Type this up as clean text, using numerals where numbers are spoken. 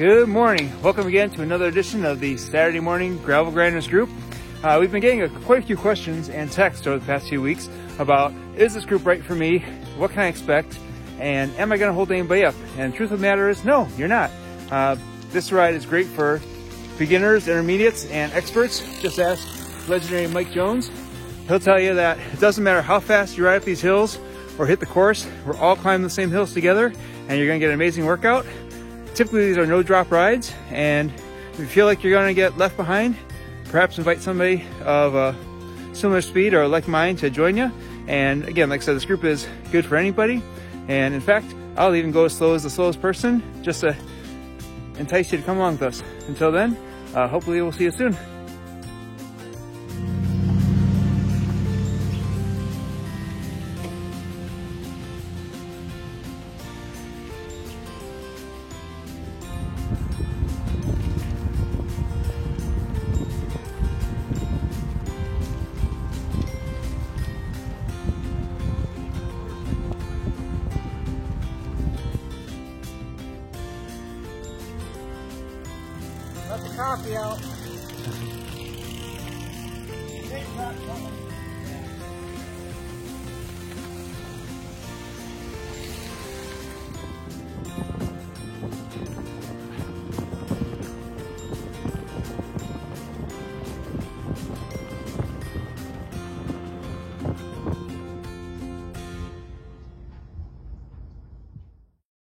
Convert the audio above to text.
Good morning. Welcome again to another edition of the Saturday Morning Gravel Grinders Group. We've been getting quite a few questions and texts over the past few weeks about, is this group right for me? What can I expect? And am I going to hold anybody up? And the truth of the matter is, no, you're not. This ride is great for beginners, intermediates, and experts. Just ask legendary Mike Jones. He'll tell you that it doesn't matter how fast you ride up these hills or hit the course, we're all climbing the same hills together, and you're going to get an amazing workout. Typically, these are no drop rides, and if you feel like you're going to get left behind, perhaps invite somebody of a similar speed or like mine to join you. And again, like I said, this group is good for anybody. And in fact, I'll even go as slow as the slowest person just to entice you to come along with us. Until then, hopefully we'll see you soon. Let the coffee out. Big truck coming.